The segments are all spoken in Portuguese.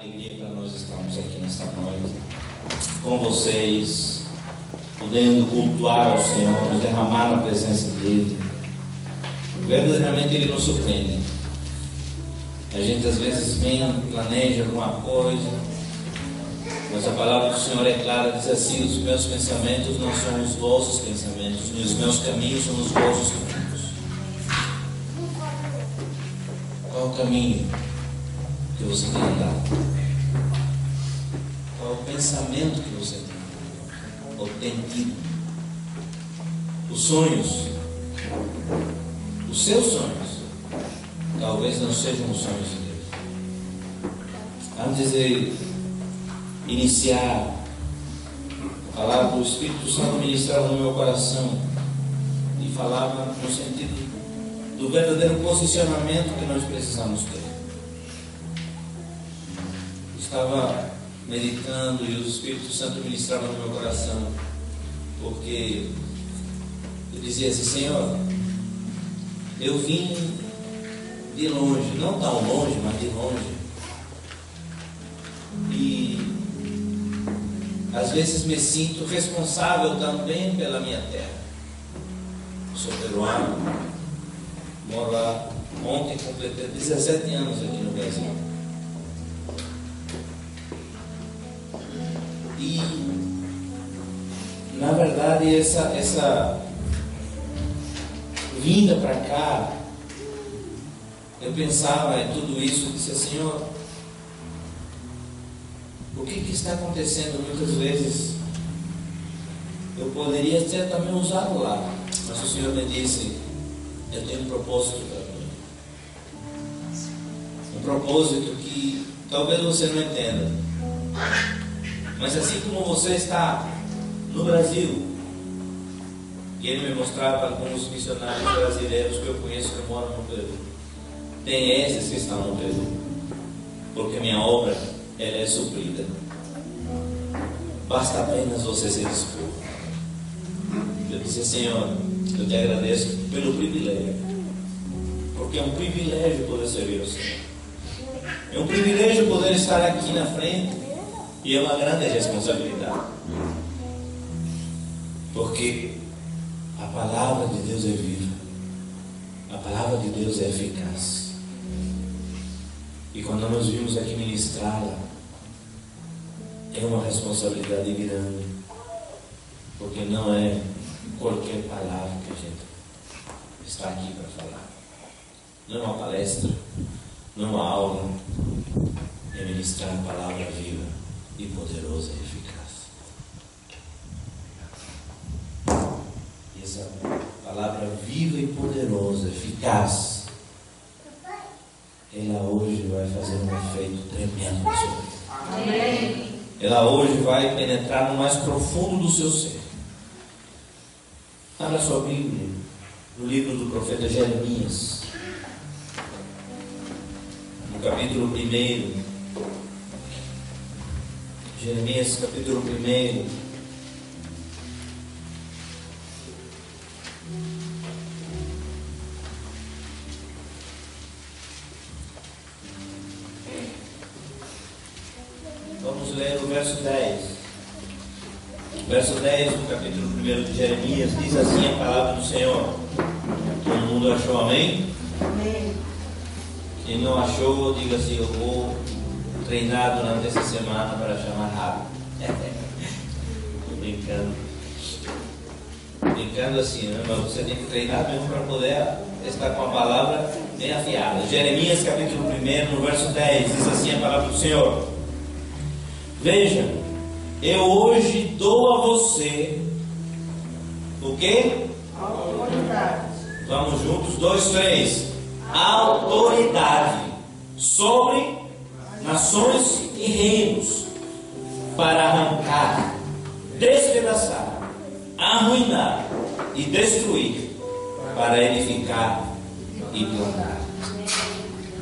alegria para nós estarmos aqui nesta noite com vocês, podendo cultuar ao Senhor, nos derramar na presença dEle. Verdadeiramente Ele nos surpreende. A gente às vezes vem, planeja alguma coisa, mas a palavra do Senhor é clara, diz assim: os meus pensamentos não são os vossos pensamentos, e os meus caminhos são os vossos caminhos. Qual o caminho que você tem andado? Qual é o pensamento que você tem? Ou tem tido? Os sonhos, os seus sonhos, talvez não sejam os sonhos de Deus. Antes de iniciar, a palavra do Espírito Santo ministrava no meu coração e falava no sentido do verdadeiro posicionamento que nós precisamos ter. Estava meditando e o Espírito Santo ministrava no meu coração, porque eu dizia assim: Senhor, eu vim de longe, não tão longe, mas de longe, e às vezes me sinto responsável também pela minha terra. Sou peruano, moro lá. Ontem completei 17 anos aqui no Brasil. E na verdade essa vinda para cá, eu pensava em tudo isso e disse: Senhor, o que está acontecendo? Muitas vezes eu poderia ter também usado lá, mas o Senhor me disse: eu tenho um propósito para mim, um propósito que talvez você não entenda, mas assim como você está no Brasil, e Ele me mostrava alguns missionários brasileiros que eu conheço que moram no Peru, tem esses que estão no Peru, porque minha obra ela é suprida. Basta apenas você se dispor. Eu disse: Senhor, eu te agradeço pelo privilégio, porque é um privilégio poder servir ao Senhor. É um privilégio poder estar aqui na frente, e é uma grande responsabilidade, porque a palavra de Deus é viva, a palavra de Deus é eficaz. E quando nós vimos aqui ministrá-la, é uma responsabilidade grande, porque não é qualquer palavra que a gente está aqui para falar. Não é uma palestra, não é uma aula, é ministrar a palavra viva e poderosa e eficaz. E essa palavra viva e poderosa, eficaz, ela hoje vai fazer um efeito tremendo na sua vida. Amém. Ela hoje vai penetrar no mais profundo do seu ser. Abra sua Bíblia no livro do profeta Jeremias, no capítulo 1. Jeremias, capítulo 1. Vamos ler o verso 10. O verso 10 do capítulo 1 de Jeremias diz assim a palavra do Senhor. Todo mundo achou amém? Amém. Quem não achou, diga assim: eu vou treinar durante essa semana para chamar rápido. Estou brincando. Brincando assim, né? Mas você tem que treinar mesmo para poder estar com a palavra bem afiada. Jeremias capítulo 1, no verso 10, diz assim a palavra do Senhor: veja, eu hoje dou a você o quê? Autoridade. Vamos juntos, 2, 3. Autoridade sobre nações e reinos, para arrancar, despedaçar, arruinar e destruir, para edificar e plantar.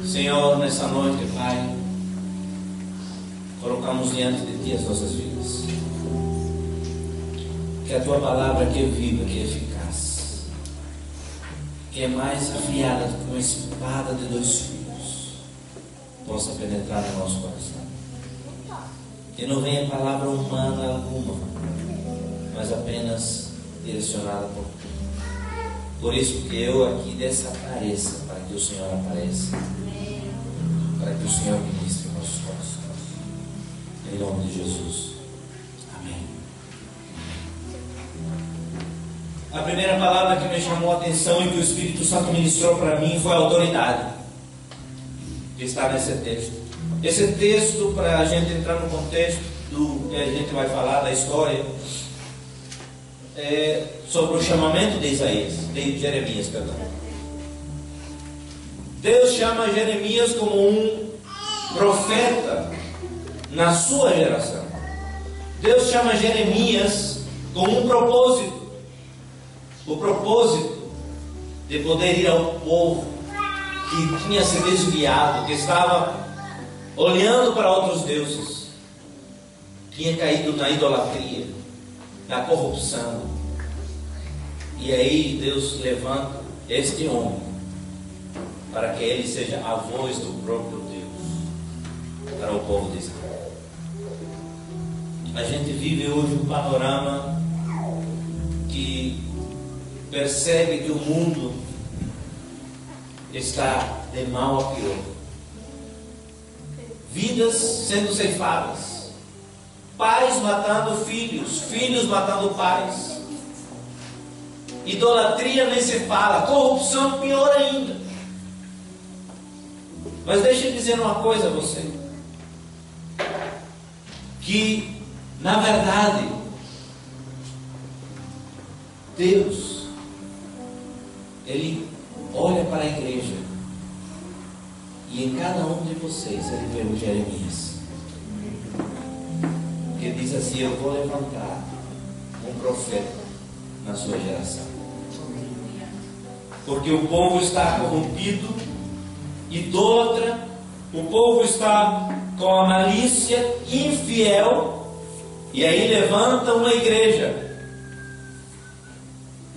Senhor, nessa noite, Pai, colocamos diante de Ti as nossas vidas. Que a Tua palavra, que é viva, que é eficaz, que é mais afiada do que uma espada de 2 fios, possa penetrar no nosso coração. Que não venha palavra humana alguma, mas apenas direcionada por tu. Por isso que eu aqui desapareça, para que o Senhor apareça, para que o Senhor ministre nossos corações. Em nome de Jesus. Amém. A primeira palavra que me chamou a atenção e que o Espírito Santo ministrou para mim foi a autoridade, que está nesse texto. Esse texto, para a gente entrar no contexto do que a gente vai falar da história, é sobre o chamamento de Jeremias, perdão. Deus chama Jeremias como um profeta na sua geração. Deus chama Jeremias com um propósito. O propósito de poder ir ao povo que tinha se desviado, que estava olhando para outros deuses, tinha caído na idolatria, na corrupção. E aí Deus levanta este homem para que ele seja a voz do próprio Deus para o povo de Israel. A gente vive hoje um panorama que percebe que o mundo está de mal a pior. Vidas sendo ceifadas, pais matando filhos, filhos matando pais, idolatria nem se fala, corrupção pior ainda. Mas deixa eu dizer uma coisa a você, que na verdade Deus, Ele olha para a igreja e em cada um de vocês Ele vê o Jeremias, que diz assim: eu vou levantar um profeta na sua geração, porque o povo está corrompido, idólatra, o povo está com a malícia, infiel, e aí levanta uma igreja.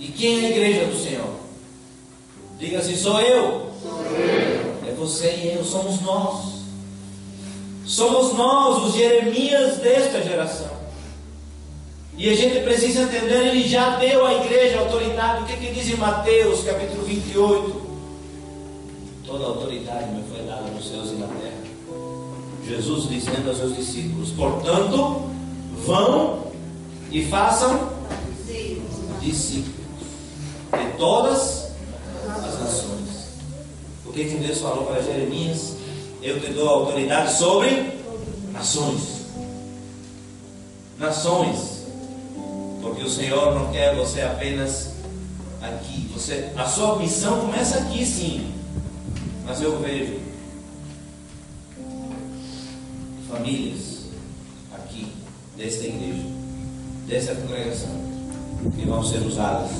E quem é a igreja do Senhor? Diga assim: sou eu. É você e eu, somos nós. Somos nós, os Jeremias desta geração. E a gente precisa entender, Ele já deu à igreja autoridade. O que diz em Mateus capítulo 28? Toda a autoridade me foi dada nos céus e na terra. Jesus dizendo aos seus discípulos: portanto, vão e façam discípulos de todas as nações. O que Deus falou para Jeremias? Eu te dou autoridade sobre nações. Nações. Porque o Senhor não quer você apenas aqui. A sua missão começa aqui, sim. Mas eu vejo famílias aqui, desta igreja, desta congregação, que vão ser usadas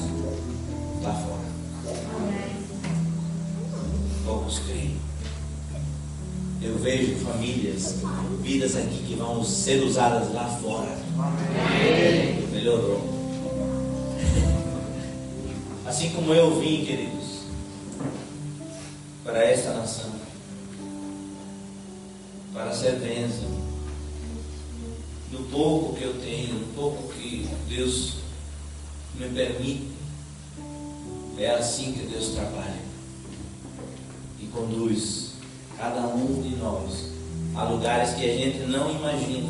lá fora. Poucos creem. Eu vejo famílias, vidas aqui que vão ser usadas lá fora. Melhorou. Assim como eu vim, queridos, para esta nação, para ser bênção do pouco que eu tenho, do pouco que Deus me permite. É assim que Deus trabalha e conduz cada um de nós a lugares que a gente não imagina.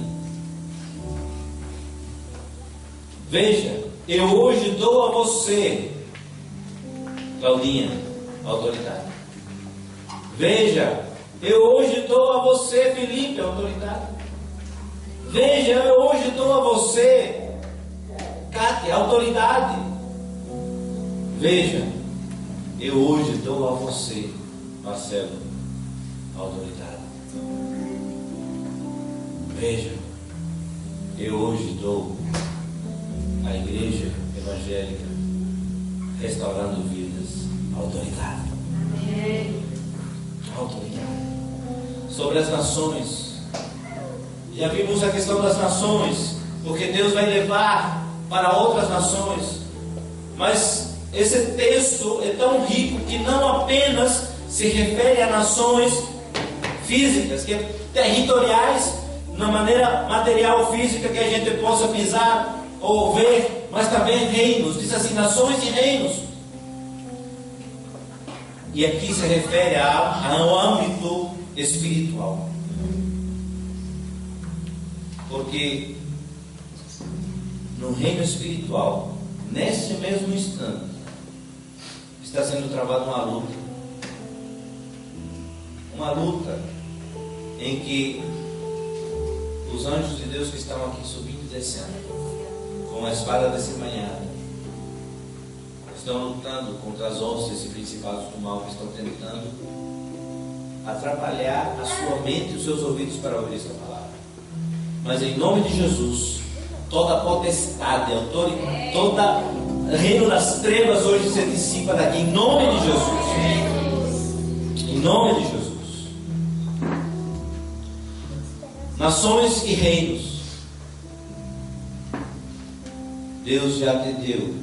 Veja, eu hoje dou a você, Claudinha, autoridade. Veja, eu hoje dou a você, Felipe, autoridade. Veja, eu hoje dou a você, Cátia, autoridade. Veja, eu hoje dou a você, Marcelo, autoridade. Veja, eu hoje dou à igreja evangélica Restaurando Vidas autoridade. Autoridade sobre as nações. Já vimos a questão das nações, porque Deus vai levar para outras nações. Mas esse texto é tão rico que não apenas se refere a nações físicas, territoriais, na maneira material, física, que a gente possa pisar ou ver, mas também reinos. Diz assim, nações e reinos. E aqui se refere ao âmbito espiritual. Porque no reino espiritual, nesse mesmo instante, está sendo travada uma luta. Uma luta em que os anjos de Deus que estão aqui subindo e descendo, com a espada desembainhada, estão lutando contra as hostes e principados do mal que estão tentando atrapalhar a sua mente e os seus ouvidos para ouvir esta palavra. Mas em nome de Jesus, toda potestade, autoridade, todo reino das trevas hoje se dissipa daqui, em nome de Jesus. Em nome de Jesus. Nações e reinos, Deus já te deu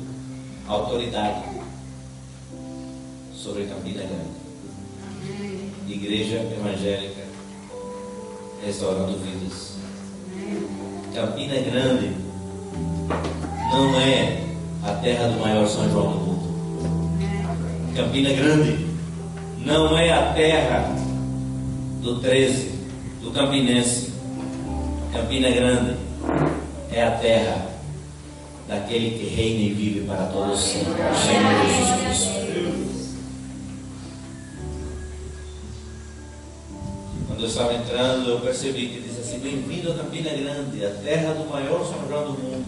autoridade sobre Campina Grande. Igreja Evangélica Restaurando Vidas. Campina Grande não é a terra do maior São João do mundo. Campina Grande não é a terra do 13, do Campinense. Campina Grande é a terra daquele que reina e vive para todos sempre, Senhor Jesus Cristo. Quando eu estava entrando, eu percebi que diz assim: bem-vindo a Campina Grande, a terra do maior São João do mundo.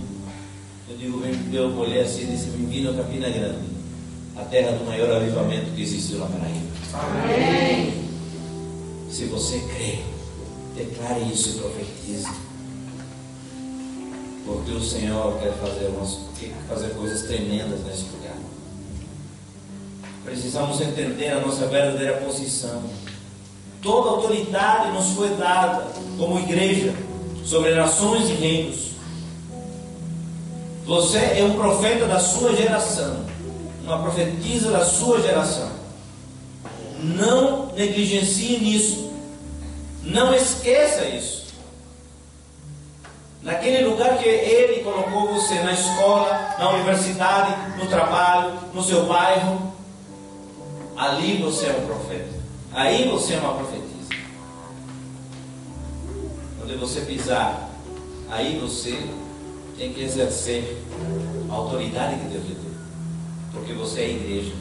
Eu digo, eu olhei assim e disse: bem-vindo a Campina Grande, a terra do maior avivamento que existiu na Paraíba. Amém. Se você crê, declare isso e profetize. Porque o Senhor quer fazer coisas tremendas nesse lugar. Precisamos entender a nossa verdadeira posição. Toda autoridade nos foi dada como igreja sobre nações e reinos. Você é um profeta da sua geração, uma profetisa da sua geração. Não negligencie nisso. Não esqueça isso. Naquele lugar que Ele colocou você, na escola, na universidade, no trabalho, no seu bairro, ali você é um profeta. Aí você é uma profetisa. Onde você pisar, aí você tem que exercer a autoridade que Deus lhe deu. Porque você é a igreja.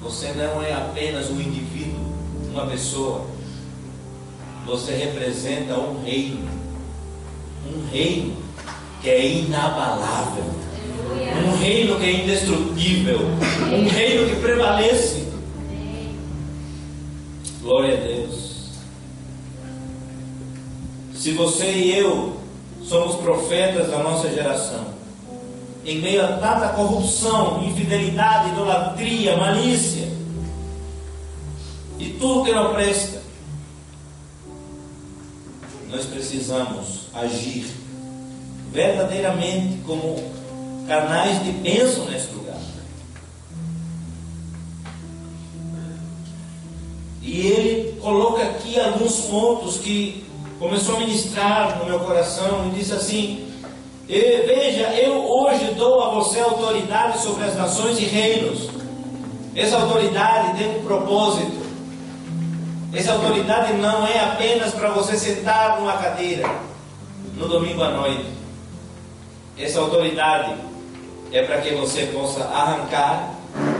Você não é apenas um indivíduo, uma pessoa. Você representa um reino que é inabalável, um reino que é indestrutível, um reino que prevalece. Glória a Deus. Se você e eu somos profetas da nossa geração, em meio a tanta corrupção, infidelidade, idolatria, malícia e tudo que não presta, nós precisamos agir verdadeiramente como canais de bênção nesse lugar. E ele coloca aqui alguns pontos que começou a ministrar no meu coração e disse assim: veja, eu hoje dou a você autoridade sobre as nações e reinos. Essa autoridade tem um propósito. Essa autoridade não é apenas para você sentar numa cadeira no domingo à noite. Essa autoridade é para que você possa arrancar,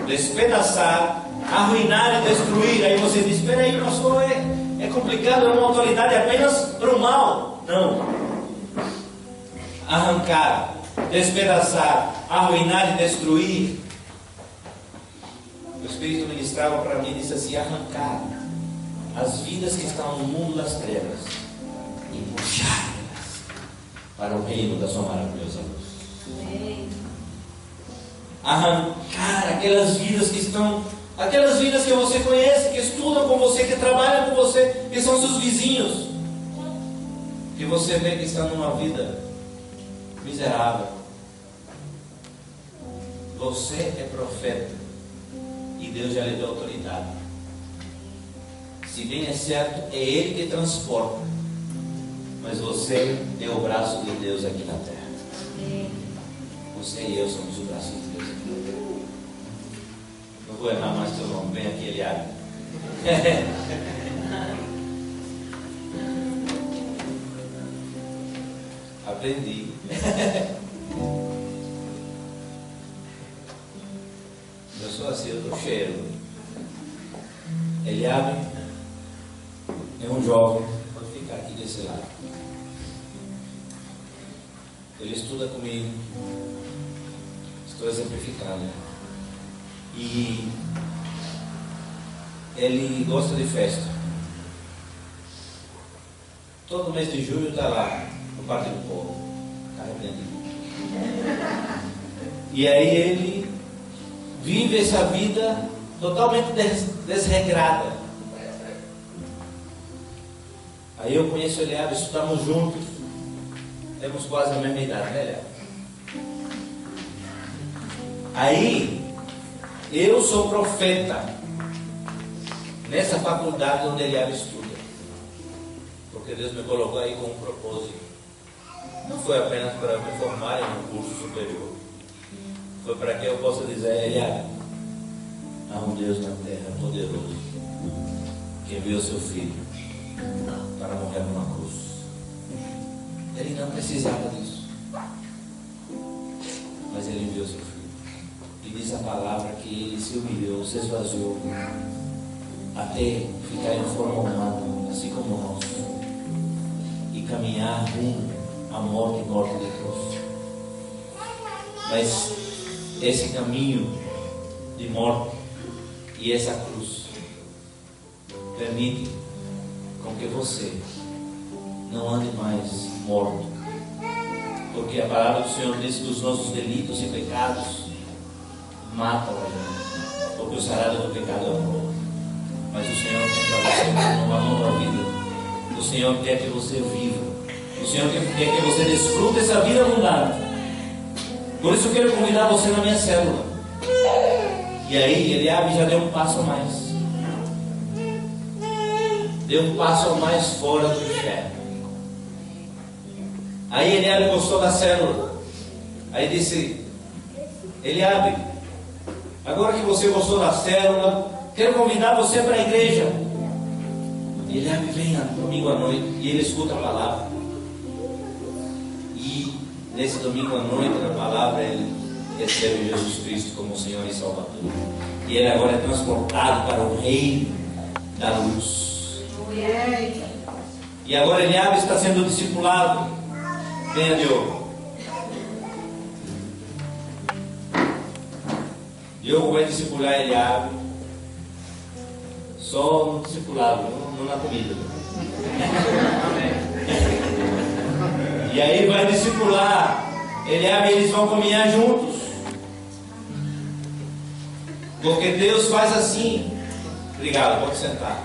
despedaçar, arruinar e destruir. Aí você diz: espera aí, pastor, é complicado, é uma autoridade apenas para o mal. Não. Arrancar, despedaçar, arruinar e destruir. O Espírito ministrava para mim e disse assim: arrancar as vidas que estão no mundo das trevas e puxá-las para o reino da sua maravilhosa luz. Arrancar aquelas vidas que estão, aquelas vidas que você conhece, que estudam com você, que trabalham com você, que são seus vizinhos, que você vê que estão numa vida miserável. Você é profeta e Deus já lhe deu autoridade. Se bem é certo, é Ele que transporta, Mas você é o braço de Deus aqui na terra. Você e eu somos o braço de Deus aqui na terra. Não vou errar mais teu nome. Vem aqui, Eliabe. Aprendi. Eu sou assim, eu dou cheiro. Eliabe é um jovem, pode ficar aqui desse lado. Ele estuda comigo, estou exemplificando. E ele gosta de festa. Todo mês de julho está lá no Parque do Povo, está arrependido. E aí ele vive essa vida totalmente desregrada. Aí eu conheço o Eliabe, estudamos juntos, temos quase a mesma idade, né, Eliabe? Aí eu sou profeta nessa faculdade onde Eliabe estuda, porque Deus me colocou aí com um propósito. Não foi apenas para me formar em um curso superior, foi para que eu possa dizer: Eliabe, há um Deus na terra poderoso que enviou seu filho para morrer numa cruz. Ele não precisava disso, mas ele enviou seu filho. E diz a palavra que ele se humilhou, se esvaziou, até ficar em forma humana, assim como nós, e caminhar rumo à morte de cruz. Mas esse caminho de morte e essa cruz permite com que você não ande mais morto, porque a palavra do Senhor diz que os nossos delitos e pecados matam a gente, porque o salário do pecado é a morte. Mas o Senhor tem para você uma nova vida. O Senhor quer que você viva. O Senhor quer que você desfrute essa vida abundante. Por isso eu quero convidar você na minha célula. E aí Eliabe já deu um passo a mais. Deu um passo a mais fora do inferno. Aí Eliabe gostou da célula. Aí disse: Eliabe, agora que você gostou da célula, quero convidar você para a igreja. E Eliabe vem domingo à noite e ele escuta a palavra. E nesse domingo à noite, na palavra, ele recebe Jesus Cristo como Senhor e Salvador. E ele agora é transportado para o reino da luz. E agora Eliabe está sendo discipulado. Venha, Diogo. Diogo vai discipular Eliabe. Só no discipulado, não na comida. E aí vai discipular Eliabe, eles vão caminhar juntos. Porque Deus faz assim. Obrigado, pode sentar.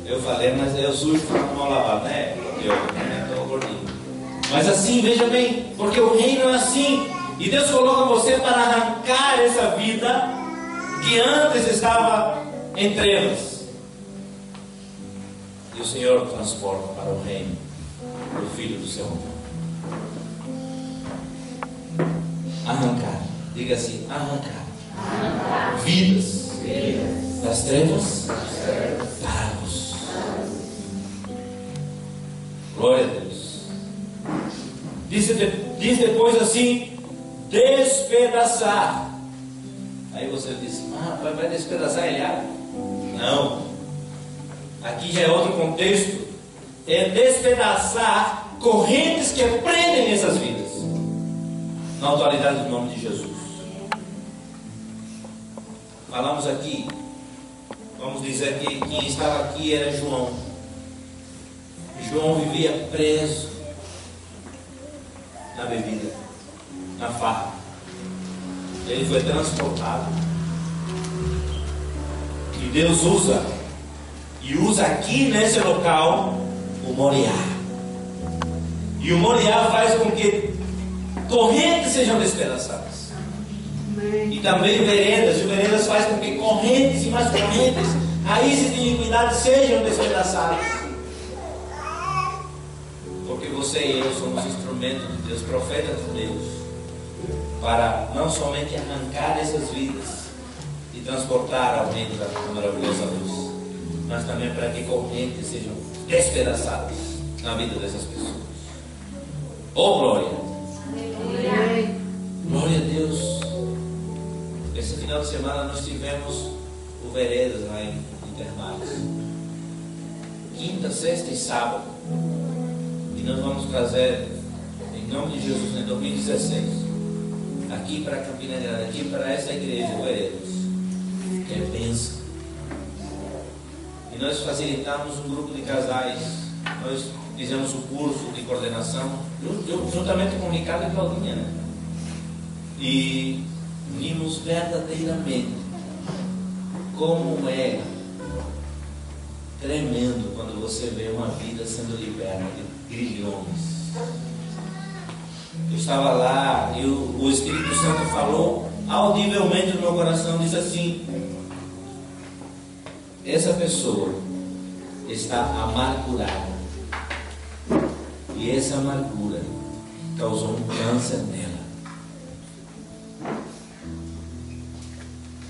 Eu falei, mas eu sujo com a mão lavada, né? Eu estou gordinho. Mas assim, veja bem, porque o reino é assim. E Deus coloca você para arrancar essa vida que antes estava em trevas. E o Senhor transporta para o reino do Filho do seu amor. Arrancar. Diga assim: arrancar. Vidas das trevas para a luz. Glória a Deus. Diz depois assim: despedaçar. Aí você diz: vai despedaçar Eliabe? Não. Aqui já é outro contexto. É despedaçar correntes que prendem essas vidas. Na autoridade do nome de Jesus. Falamos aqui. Vamos dizer que quem estava aqui era João. João vivia preso na bebida, na farra. Ele foi transportado. E Deus usa aqui nesse local o Moriá. E o Moriá faz com que correntes sejam despedaçadas. E também veredas. E veredas faz com que correntes e mais correntes, raízes de iniquidade sejam despedaçadas. Porque você e eu somos instrumentos de Deus, profetas de Deus, para não somente arrancar essas vidas e transportar ao reino da maravilhosa luz, mas também para que correntes sejam despedaçadas na vida dessas pessoas. Oh, glória! Glória a Deus! Esse final de semana nós tivemos o Veredas lá em Interlagos, quinta, sexta e sábado, e nós vamos trazer, em nome de Jesus, em 2016, aqui para Campina Grande, aqui para essa igreja, o Veredas, que é bênção. E nós facilitamos um grupo de casais, nós fizemos o curso de coordenação, juntamente com o Ricardo e Claudinha, né? E vimos verdadeiramente como é tremendo quando você vê uma vida sendo liberta de grilhões. Eu estava lá e o Espírito Santo falou audivelmente no meu coração, disse assim: essa pessoa está amargurada, e essa amargura causou um câncer nela.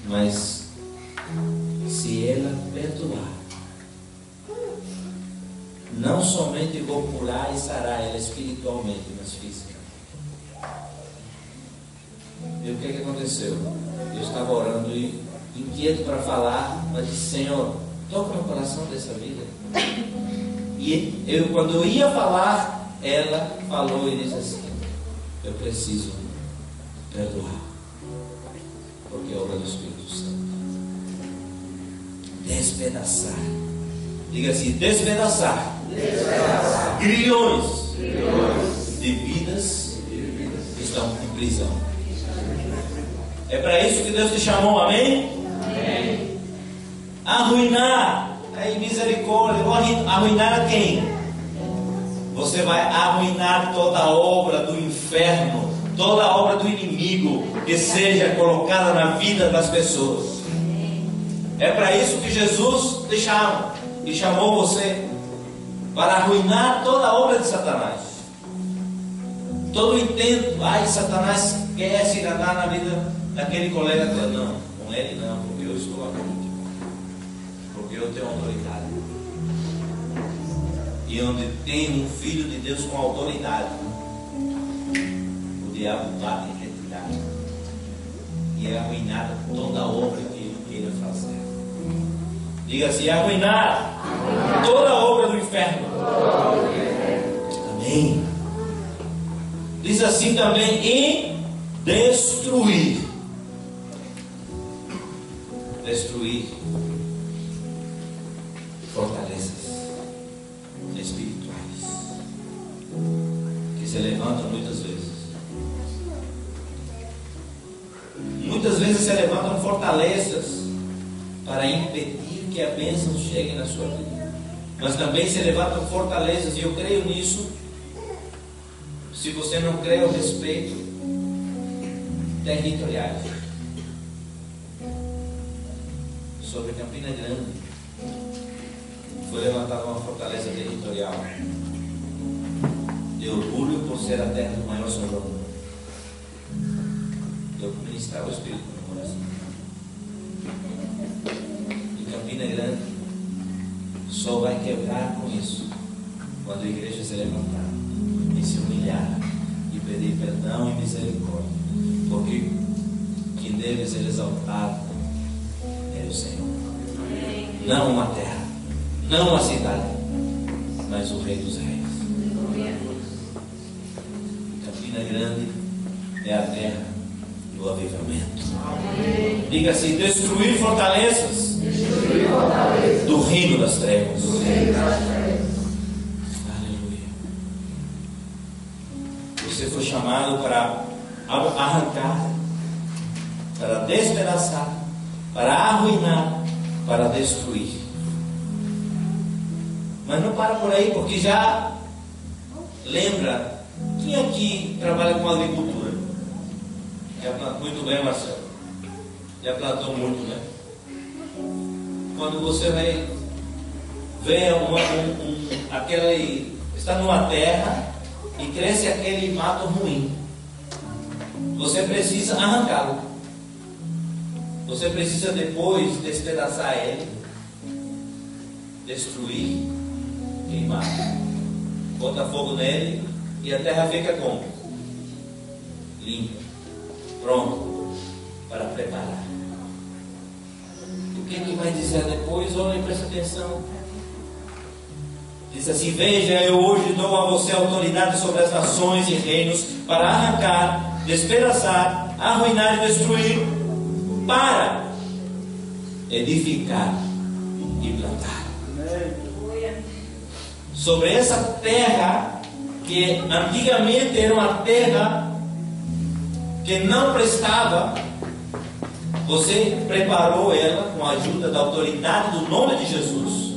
Mas se ela perdoar, não somente vou curar e sarar ela espiritualmente, mas fisicamente. E o que aconteceu? Eu estava orando e inquieto para falar, mas disse: Senhor, toca no coração dessa vida. E eu, quando eu ia falar, ela falou e disse assim: eu preciso perdoar, porque é obra do Espírito Santo. Despedaçar. Diga assim: despedaçar. Grilhões de vidas que estão em prisão. É para isso que Deus te chamou, amém? Amém. Arruinar, aí misericórdia. Arruinar a quem? Você vai arruinar toda a obra do inferno, toda a obra do inimigo que seja colocada na vida das pessoas. É para isso que Jesus te chama e chamou você, para arruinar toda a obra de Satanás. Todo o intento, Satanás quer se enganar na vida daquele colega. Não, com ele não, porque eu estou lá contigo, porque eu tenho autoridade. E onde tem um filho de Deus com autoridade, o diabo bate em retirada, e é arruinada toda a obra que ele queira fazer. Diga assim: arruinar toda a obra do inferno. Amém. Diz assim também: e destruir. Destruir fortalezas espirituais que se levantam muitas vezes. Muitas vezes se levantam fortalezas para impedir que a bênção chegue na sua vida. Mas também se levantam fortalezas, e eu creio nisso. Se você não crê ao respeito, territoriais. Sobre Campina Grande foi levantada uma fortaleza territorial de orgulho por ser a terra do maior Salvador. Eu ministrava o Espírito no coração. E Campina Grande só vai quebrar com isso quando a igreja se levantar e se humilhar e pedir perdão e misericórdia, porque quem deve ser exaltado é o Senhor. Não uma terra, não uma cidade, mas o Rei dos Reis. Campina Grande é a terra do avivamento. Diga assim: destruir fortalezas do reino das trevas. Aleluia. Você foi chamado para arrancar, para despedaçar, para arruinar, para destruir. Mas não para por aí, porque já lembra, quem aqui trabalha com agricultura? Já plantou muito bem, Marcelo. Já plantou muito, né? Quando você vai ver aquele está numa terra e cresce aquele mato ruim. Você precisa arrancá-lo. Você precisa depois despedaçar ele, destruir, queimar, botar fogo nele e a terra fica como? Limpa, pronto para preparar. O que ele vai dizer depois? Olha, presta atenção. Diz assim: veja, eu hoje dou a você autoridade sobre as nações e reinos para arrancar, despedaçar, arruinar e destruir, para edificar e plantar. Sobre essa terra, que antigamente era uma terra que não prestava, você preparou ela com a ajuda da autoridade do nome de Jesus,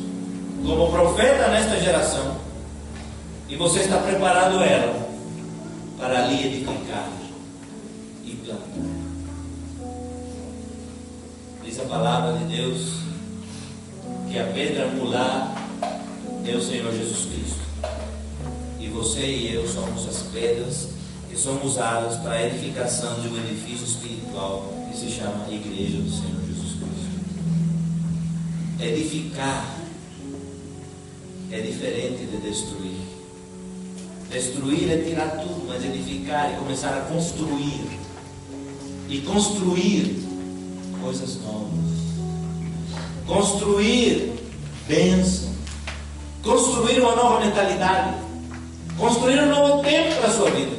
como profeta nesta geração, e você está preparando ela para ali edificar e plantar. Diz a palavra de Deus que a pedra angular é o Senhor Jesus Cristo, e você e eu somos as pedras que são usadas para a edificação de um edifício espiritual que se chama Igreja do Senhor Jesus Cristo. Edificar é diferente de destruir. Destruir é tirar tudo, mas edificar é começar a construir. E construir coisas novas. Construir bênção. Construir uma nova mentalidade. Construir um novo tempo para a sua vida.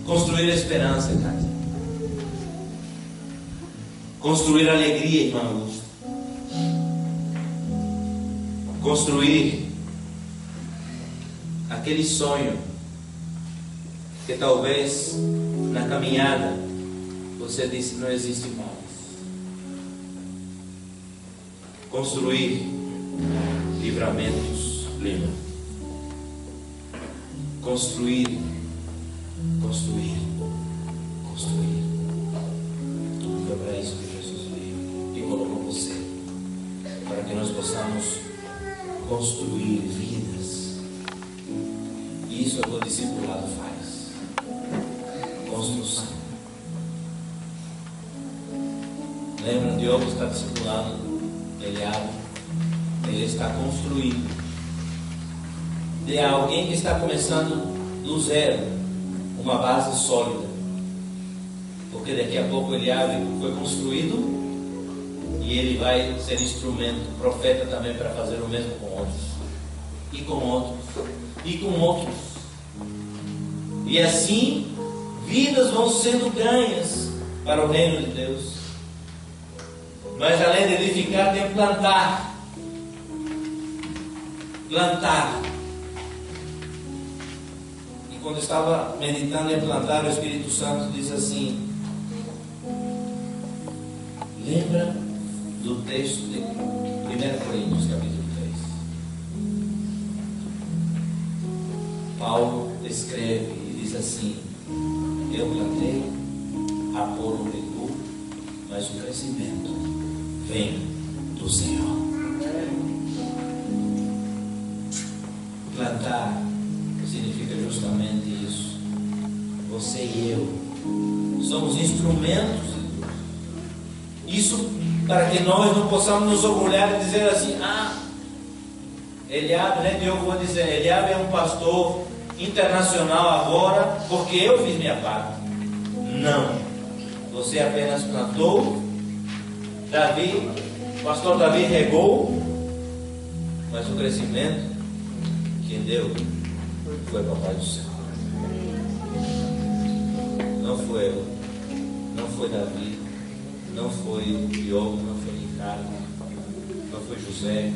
Construir esperança em casa. Construir alegria em uma angústia. Construir aquele sonho que talvez na caminhada você disse não existe mais. Construir livramentos, lembra? Construir. Foi para isso que Jesus veio e colocou você, para que nós possamos construir vidas. E isso é o que o discipulado faz. Construção. Lembra, Diogo está discipulando Eliabe. Ele está construindo. De alguém que está começando do zero, uma base sólida. Porque daqui a pouco Eliabe foi construído e ele vai ser instrumento, profeta também, para fazer o mesmo com outros. E com outros. E com outros. E assim, vidas vão sendo ganhas para o reino de Deus. Mas além de edificar, tem que plantar. Plantar. E quando estava meditando em plantar, o Espírito Santo diz assim: lembra do texto de 1 Coríntios capítulo 3. Paulo escreve e diz assim: eu plantei, Apolo regou, mas o crescimento vem do Senhor. Plantar significa justamente isso. Você e eu somos instrumentos de Deus. Isso para que nós não possamos nos orgulhar e dizer assim: Eliabe, né? Eu vou dizer, Eliabe é um pastor internacional agora porque eu fiz minha parte. Não. Você apenas plantou. O pastor Davi regou, mas o crescimento quem deu foi Papai do Céu. Não foi eu, não foi Davi, não foi Diogo, não foi Ricardo, não foi José,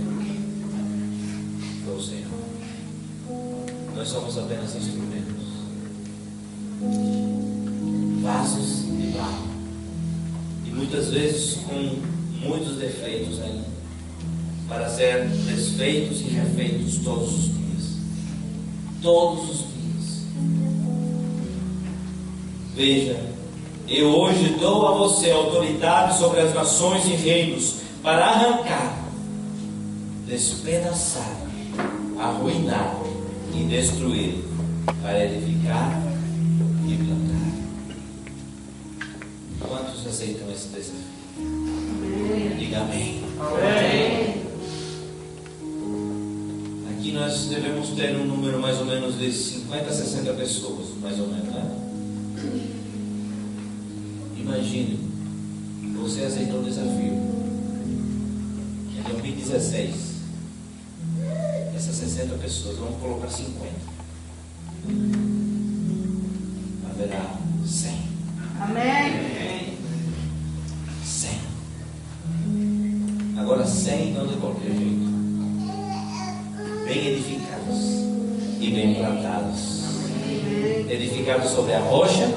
foi o Senhor. Nós somos apenas instrumentos, vasos de barro, e muitas vezes com muitos defeitos ainda, para ser desfeitos e refeitos todos os dias. Todos os dias. Veja, eu hoje dou a você autoridade sobre as nações e reinos para arrancar, despedaçar, arruinar e destruir, para edificar e plantar. Quantos aceitam esse desafio? Diga amém. Amém. Aqui nós devemos ter um número mais ou menos de 50 a 60 pessoas, mais ou menos, né? Imagine, você aceitou o desafio em 2016. Essas 60 pessoas, vamos colocar 50. Haverá 100. Amém. 100. Agora 100 não de qualquer jeito. Bem edificados e bem plantados. Edificados sobre a rocha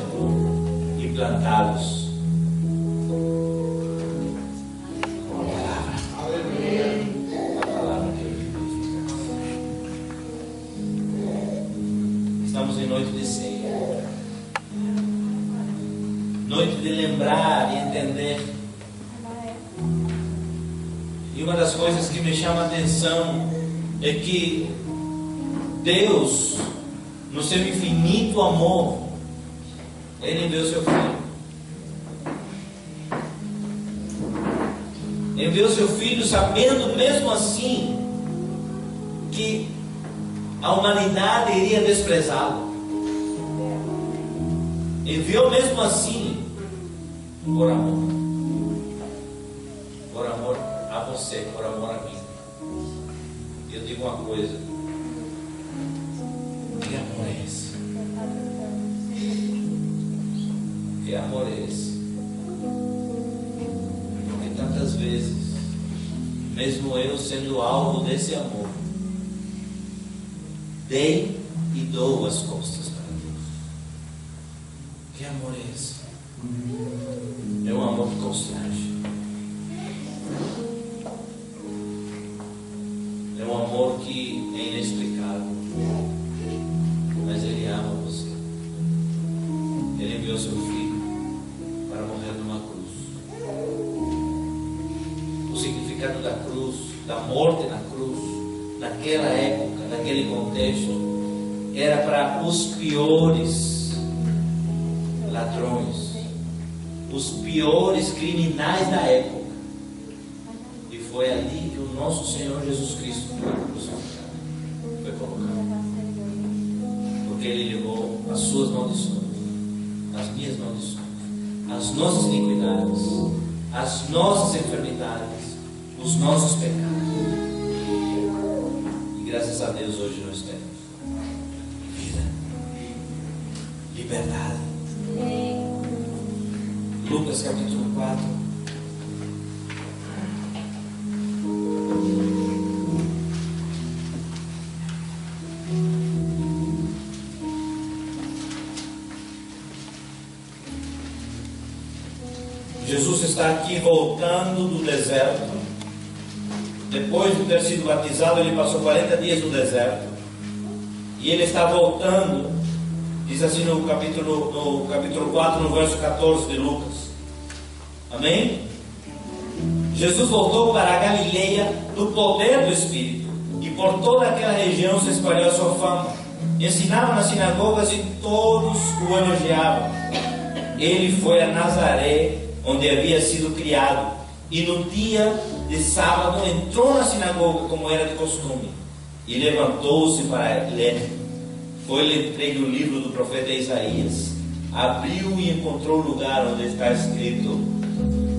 e plantados com a palavra. A palavra que edifica. Estamos em noite de ceia. Noite de lembrar e entender. E uma das coisas que me chama a atenção é que Deus, no seu infinito amor, Ele enviou seu Filho. Enviou seu Filho sabendo mesmo assim que a humanidade iria desprezá-lo. Enviou mesmo assim por amor. Por amor a você, por amor a mim. Eu digo uma coisa: que amor é esse? Que amor é esse? Porque tantas vezes, mesmo eu sendo alvo desse amor, dei e dou as costas para Deus. Que amor é esse? É um amor que constrange. É um amor que é inexplicável, mas Ele ama você. Ele enviou seu Filho para morrer numa cruz. O significado da cruz, da morte na cruz, naquela época, naquele contexto, era para os piores ladrões, os piores criminais da época. E foi ali que o nosso Senhor Jesus Cristo foi crucificado, foi colocado. Porque Ele levou as suas maldições, as minhas maldições, as nossas iniquidades, as nossas enfermidades, os nossos pecados. E graças a Deus hoje nós temos vida, liberdade. Lucas capítulo 4. Jesus está aqui voltando do deserto. Depois de ter sido batizado, ele passou 40 dias no deserto. E ele está voltando. Diz assim no capítulo 4, no verso 14 de Lucas. Amém? Jesus voltou para a Galileia do poder do Espírito. E por toda aquela região se espalhou a sua fama. Ensinava nas sinagogas e todos o elogiavam. Ele foi a Nazaré, onde havia sido criado. E no dia de sábado entrou na sinagoga, como era de costume. E levantou-se para ler. Foi-lhe entregue o livro do profeta Isaías. Abriu e encontrou o lugar onde está escrito: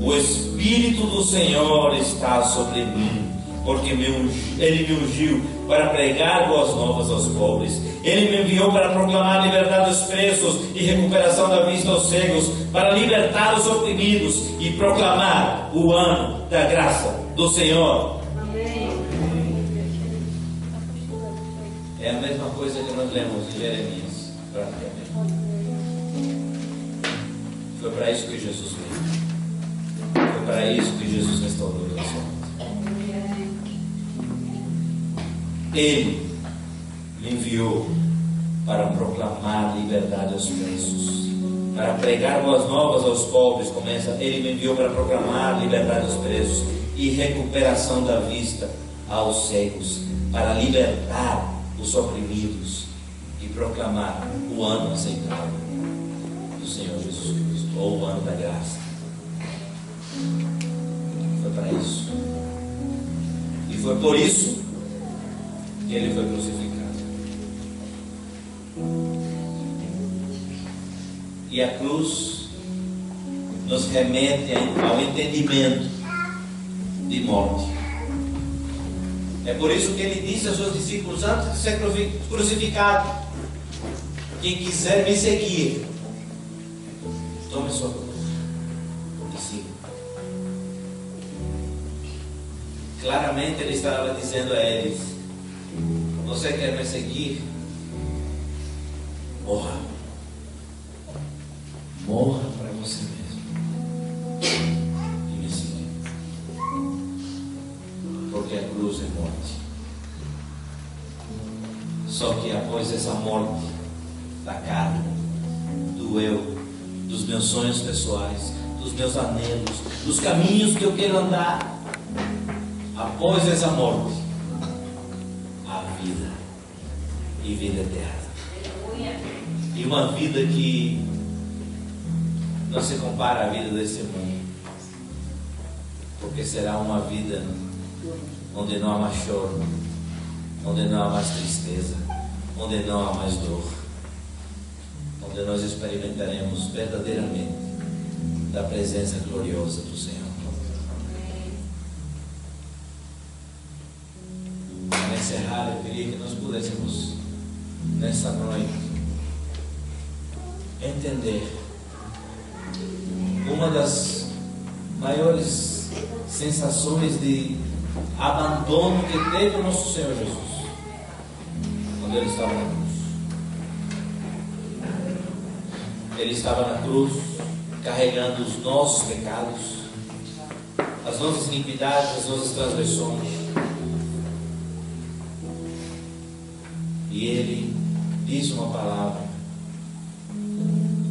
o Espírito do Senhor está sobre mim, porque Ele me ungiu para pregar boas novas aos pobres. Ele me enviou para proclamar liberdade aos presos e recuperação da vista aos cegos, para libertar os oprimidos e proclamar o ano da graça do Senhor. É a mesma coisa que nós lemos em Jeremias. Foi para isso que Jesus veio. Foi para isso que Jesus restaurou o relacionamento. Ele me enviou para proclamar liberdade aos presos, para pregar boas novas aos pobres. Ele me enviou para proclamar liberdade aos presos e recuperação da vista aos cegos, para libertar os oprimidos e proclamar o ano aceitável do Senhor Jesus Cristo, ou o ano da graça. Foi para isso. E foi por isso que ele foi crucificado. E a cruz nos remete ao entendimento de morte. É por isso que ele disse aos seus discípulos antes de ser crucificado: quem quiser me seguir, tome sua cruz e siga. Claramente ele estava dizendo a eles: você quer me seguir? Morra. Morra para você mesmo e me siga. Porque a cruz é morte. Só que após essa morte da carne, do eu, dos meus sonhos pessoais, dos meus anelos, dos caminhos que eu quero andar, após essa morte, a vida e vida eterna. E uma vida que não se compara à vida desse mundo, porque será uma vida onde não há mais choro, onde não há mais tristeza, onde não há mais dor, onde nós experimentaremos verdadeiramente da presença gloriosa do Senhor. Para encerrar, eu queria que nós pudéssemos nessa noite entender uma das maiores sensações de abandono que teve o nosso Senhor Jesus quando ele estava na cruz. Ele estava na cruz carregando os nossos pecados, as nossas iniquidades, as nossas transgressões, e ele diz uma palavra: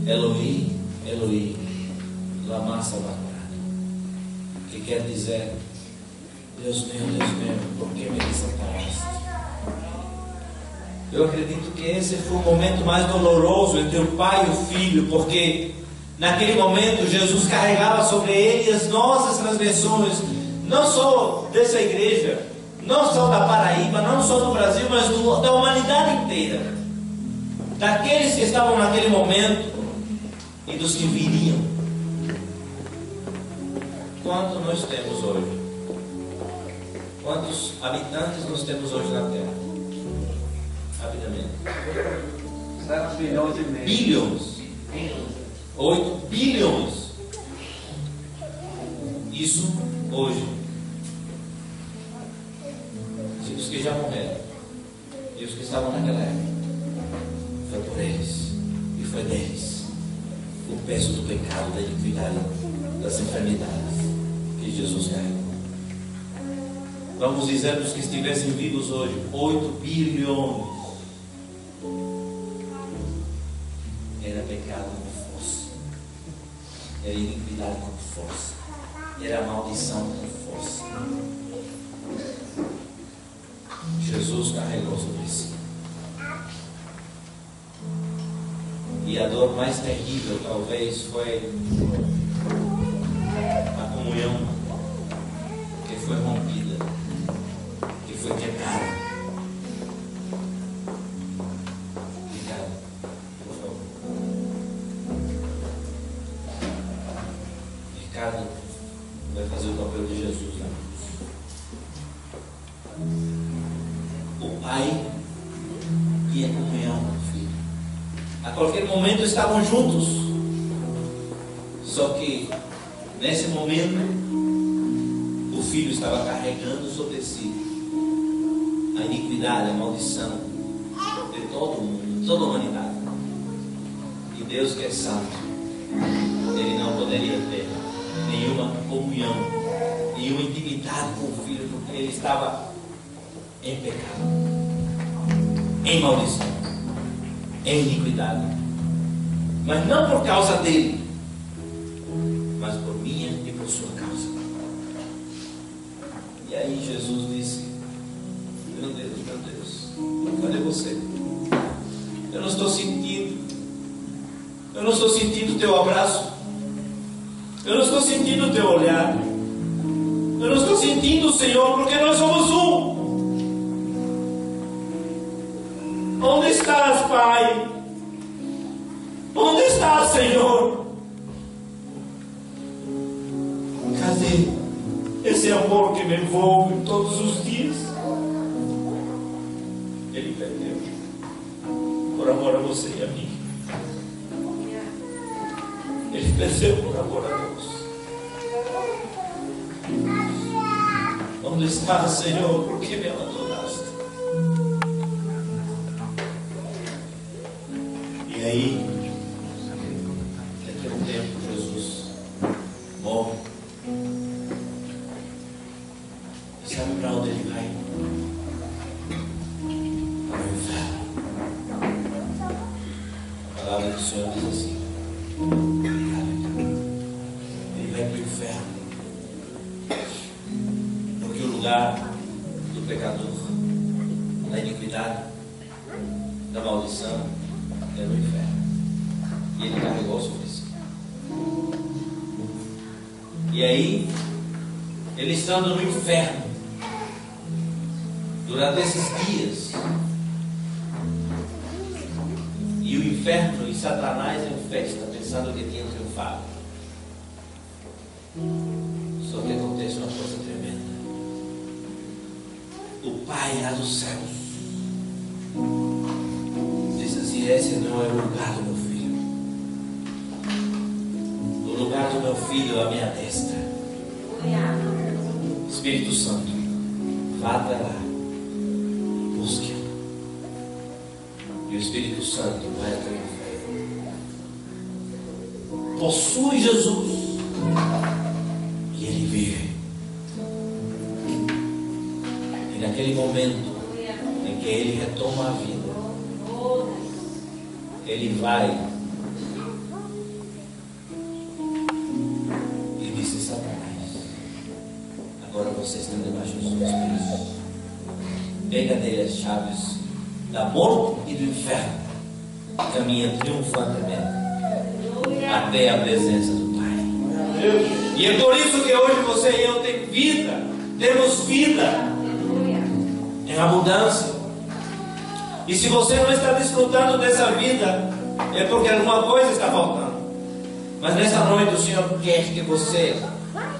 Eloi, Eloi, lama sabachthani, que quer dizer: Deus meu, por que me desamparaste? Eu acredito que esse foi o momento mais doloroso entre o pai e o filho, porque naquele momento Jesus carregava sobre ele as nossas transgressões, não só dessa igreja, não só da Paraíba, não só do Brasil, mas da humanidade inteira, daqueles que estavam naquele momento e dos que viriam. Quanto nós temos hoje? Quantos habitantes nós temos hoje na Terra? Rapidamente. 7 bilhões e meio. Bilhões. 8 bilhões. Isso hoje. Os que já morreram e os que estavam naquela época, foi por eles e foi deles o peso do pecado, da iniquidade, das enfermidades que Jesus carregou. Vamos dizer dos que estivessem vivos hoje, 8 bilhões. Era pecado com força, era iniquidade com força, era maldição com força. Jesus carregou sobre si. E a dor mais terrível talvez foi a comunhão que foi rompida, que foi quebrada. Ricardo, por favor. Ricardo vai fazer o papel de Jesus na cruz. O pai e a comunhão com o filho. A qualquer momento estavam juntos. Só que nesse momento o filho estava carregando sobre si a iniquidade, a maldição de todo mundo, de toda a humanidade. E Deus, que é santo, ele não poderia ter nenhuma comunhão, nenhuma intimidade com o filho, porque ele estava em pecado, em maldição, em iniquidade, mas não por causa dele, mas por minha e por sua causa. E aí Jesus disse: meu Deus, você. Eu não estou sentindo. Eu não estou sentindo o teu abraço. Eu não estou sentindo o teu olhar. Eu não estou sentindo o Senhor, porque nós somos um. Onde estás, Pai? Onde estás, Senhor? Cadê esse amor que me envolve todos os dias? Ele perdeu por amor a você e a mim. Ele perdeu por amor a Deus. Onde estás, Senhor? Por que me abandonaste? E aí, daqui a um tempo, Jesus morre. E sabe para onde ele vai? Para o inferno. A palavra do Senhor diz assim: ele vai para o inferno. Porque o lugar do pecador, da iniquidade, da maldição, é no inferno. E ele carregou sobre si. E aí, ele estando no inferno, durante esses dias, e o inferno e Satanás em festa, pensando que tinha triunfado. Só que acontece uma coisa tremenda. O Pai lá dos céus disse assim: esse não é o lugar do meu filho. O lugar do meu filho é a minha destra. Espírito Santo, vá até lá, busque-o. E o Espírito Santo vai até o inferno, possui Jesus e ele vive. E naquele momento em que ele retoma a vida, ele vai e disse: Satanás, agora você está debaixo dos meus pés. Pega dele as chaves da morte e do inferno, caminha triunfantemente até a presença do Pai. E é por isso que hoje você e eu temos vida em abundância. E se você não está desfrutando dessa vida, é porque alguma coisa está faltando. Mas nessa noite o Senhor quer que você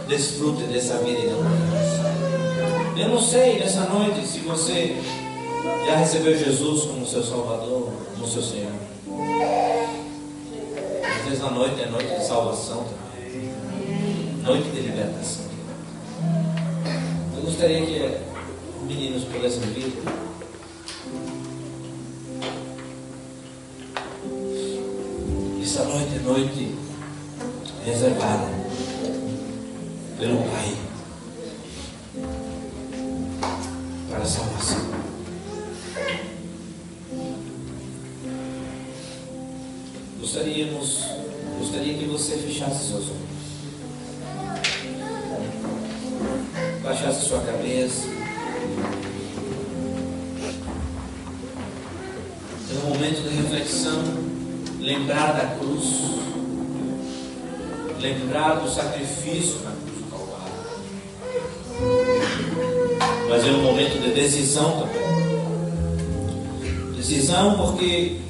desfrute dessa vida em abundância. Eu não sei nessa noite se você já recebeu Jesus como seu Salvador, como seu Senhor. Às vezes a noite é noite de salvação também, noite de libertação. Eu gostaria que os meninos pudessem vir. Essa noite é noite reservada pelo Pai para a salvação. Gostaria que você fechasse seus olhos, baixasse sua cabeça. É um momento de reflexão, lembrar da cruz, lembrar do sacrifício na cruz do Calvário. Mas é um momento de decisão também. Decisão porque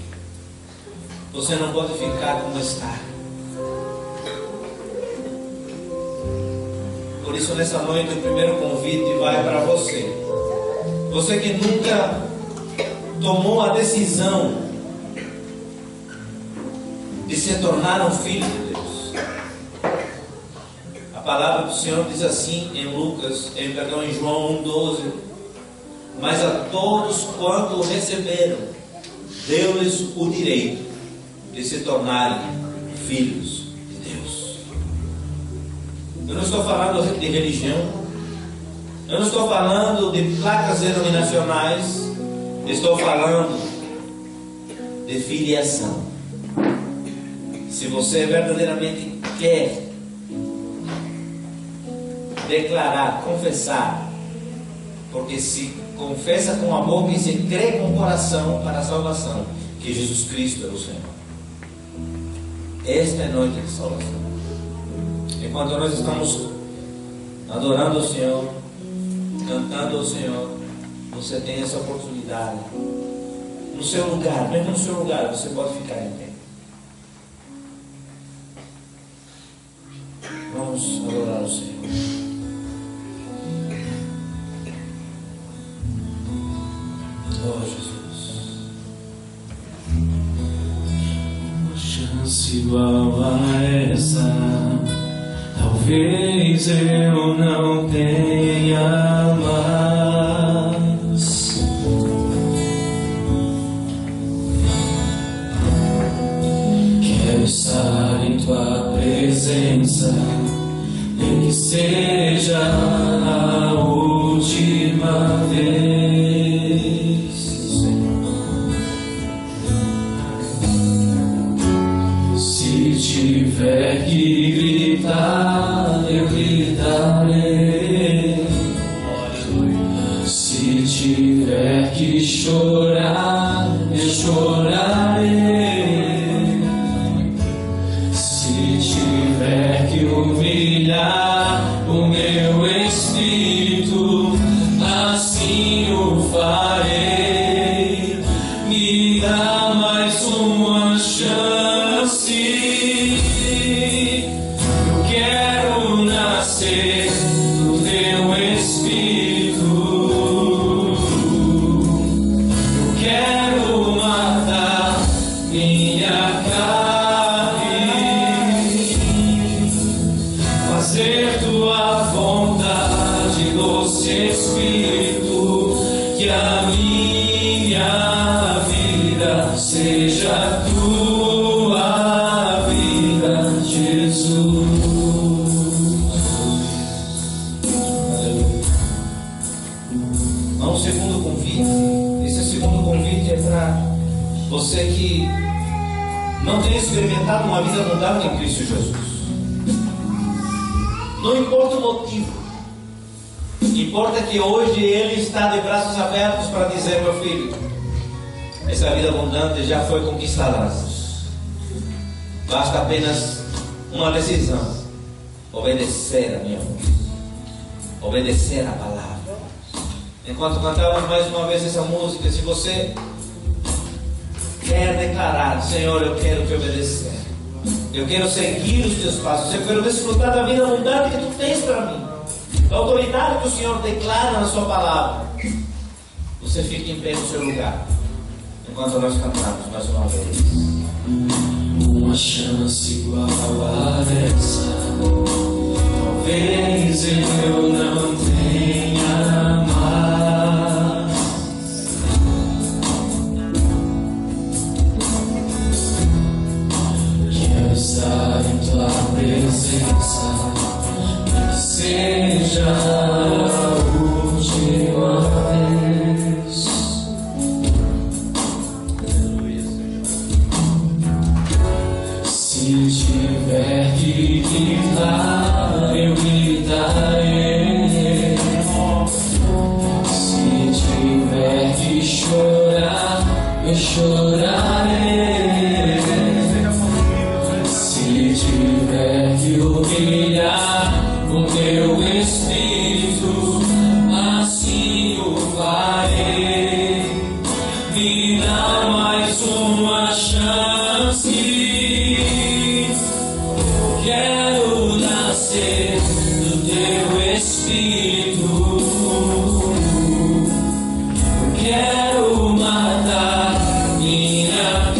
você não pode ficar como está. Por isso nessa noite o primeiro convite vai para você. Você que nunca tomou a decisão de se tornar um filho de Deus. A palavra do Senhor diz assim em em João 1,12: mas a todos quanto o receberam, deu-lhes o direito de se tornarem filhos de Deus. Eu não estou falando de religião, eu não estou falando de placas denominacionais, estou falando de filiação. Se você verdadeiramente quer declarar, confessar, porque se confessa com a boca e se crê com o coração para a salvação, que Jesus Cristo é o Senhor. Esta é a noite de salvação. Enquanto nós estamos adorando o Senhor, cantando ao Senhor, você tem essa oportunidade. No seu lugar, mesmo no seu lugar, você pode ficar em pé. Vamos adorar o Senhor. Oh, Jesus. Uma chance igual a essa, talvez eu não tenha mais. Quero estar em tua presença, nem que seja a última vez. Se tiver que gritar, eu gritarei. Se tiver que chorar, eu chorarei. Se tiver que humilhar o meu espírito, assim o farei. Me dá mais uma chance. Eu quero nascer do teu espírito. Eu quero matar minha carne, fazer tua vontade, doce Espírito, que a minha vida seja tua vida, Jesus. Há um segundo convite. Esse segundo convite é para você que não tem experimentado uma vida abundante em Cristo Jesus. Não importa o motivo, importa que hoje Ele está de braços abertos para dizer: meu filho, essa vida abundante já foi conquistada. Basta apenas uma decisão: obedecer a minha voz, obedecer a palavra. Enquanto cantamos mais uma vez essa música, se você quer declarar: Senhor, eu quero te obedecer, eu quero seguir os teus passos, eu quero desfrutar da vida abundante que tu tens para mim, da autoridade que o Senhor declara na sua palavra, você fica em pé no seu lugar, enquanto nós cantamos mais uma vez. Uma chance igual a essa, talvez eu não tenha mais. Quero estar em tua presença, que seja a última vez. Se tiver que gritar, eu gritarei. Se tiver que chorar, eu chorarei. Se tiver que humilhar o meu espírito, assim o farei. Me dá mais uma chance. Quero nascer do teu espírito. Quero matar minha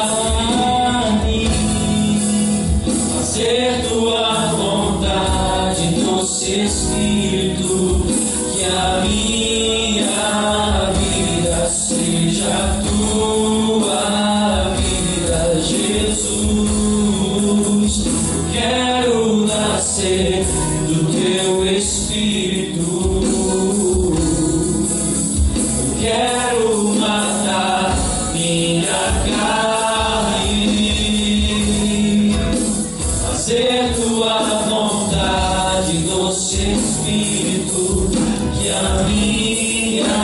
carne, fazer tua vontade, doce Espírito, que a minha vida seja tua vida, Jesus. Quero nascer do teu espírito. Quero matar minha carne, fazer tua vontade, doce Espírito, que a minha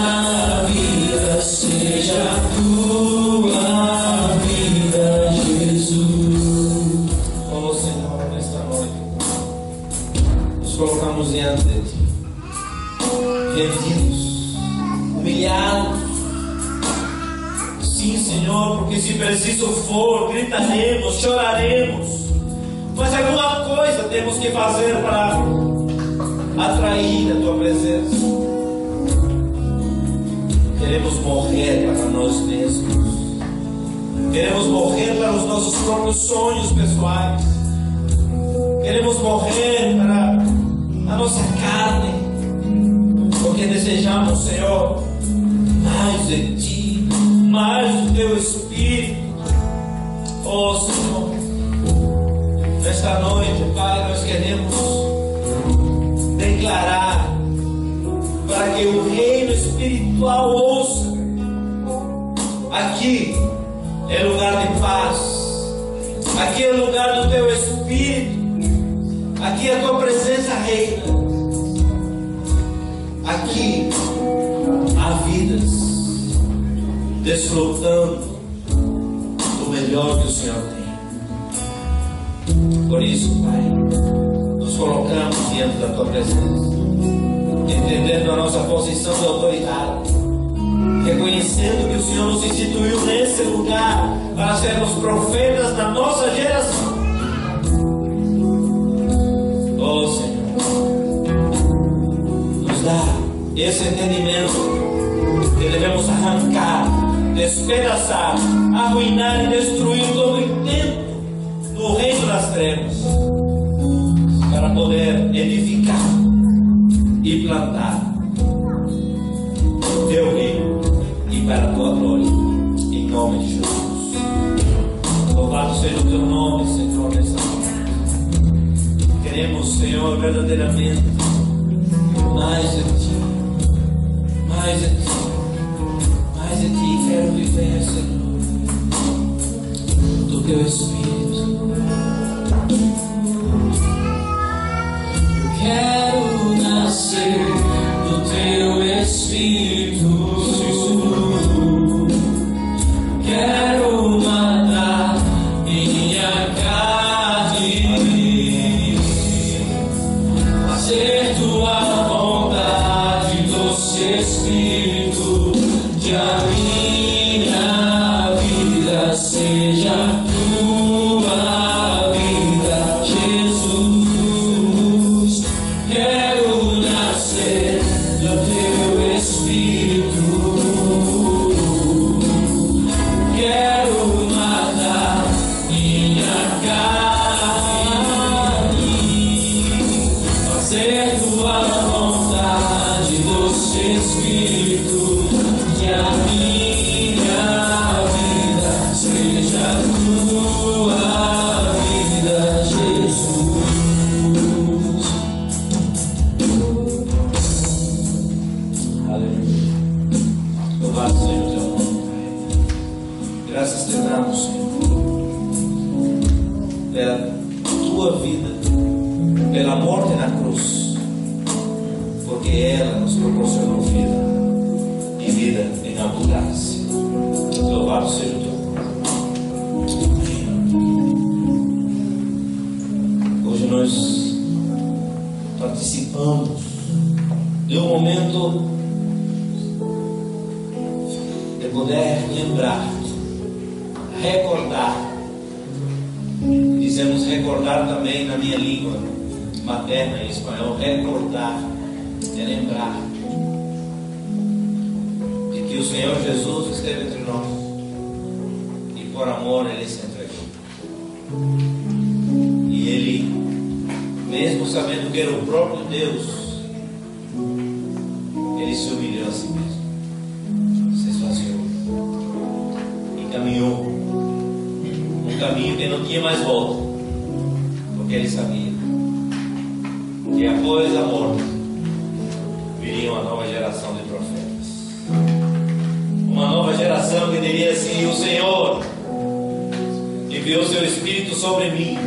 humilhados. Sim, Senhor, porque se preciso for, gritaremos, choraremos, mas alguma coisa temos que fazer para atrair a Tua presença. Queremos morrer para nós mesmos, queremos morrer para os nossos próprios sonhos pessoais, queremos morrer para a nossa carne, porque desejamos, Senhor, mais de Ti, mais do Teu Espírito. Oh Senhor, nesta noite, Pai, nós queremos declarar para que o reino espiritual ouça: aqui é lugar de paz, aqui é lugar do Teu Espírito, aqui a Tua presença reina, aqui há vidas desfrutando do melhor que o Senhor tem. Por isso, Pai, nos colocamos diante da Tua presença, entendendo a nossa posição de autoridade, reconhecendo que o Senhor nos instituiu nesse lugar para sermos profetas da nossa geração. Oh Senhor, nos dá esse entendimento que devemos arrancar, despedaçar, arruinar e destruir todo o intento do reino das trevas, para poder edificar e plantar o Teu reino e para a Tua glória, em nome de Jesus. Louvado seja o Teu nome, Senhor, nessa noite. Queremos, Senhor, verdadeiramente mais de Ti, mais de Ti, mais de Ti. Quero viver, Senhor, do Teu Espírito. Quero nascer do Teu Espírito. Quero matar minha carne, fazer Tua vontade, doce Espírito, que a minha vida seja Tua vida, Jesus. Quero nascer do Teu Espírito. Quero matar minha carne, fazer Tua vontade, doce Espírito, que a minha vida seja Tua vida, Jesus. Aleluia. Louvado seja o Teu nome, Pai. Graças Te damos, Senhor, pela Tua vida, pela morte na cruz, porque ela nos proporcionou vida e vida em abundância. Louvado seja o Teu nome. Hoje nós participamos de um momento de poder lembrar, recordar. Dizemos recordar também na minha língua materna em espanhol. Recordar é lembrar de que o Senhor Jesus esteve entre nós e por amor Ele se entregou. E Ele, mesmo sabendo que era o próprio Deus, Ele se humilhou a si mesmo, se esvaziou e caminhou um caminho que não tinha mais volta, porque Ele sabia que após a morte viria uma nova geração de profetas, uma nova geração que diria assim: o Senhor enviou Seu Espírito sobre mim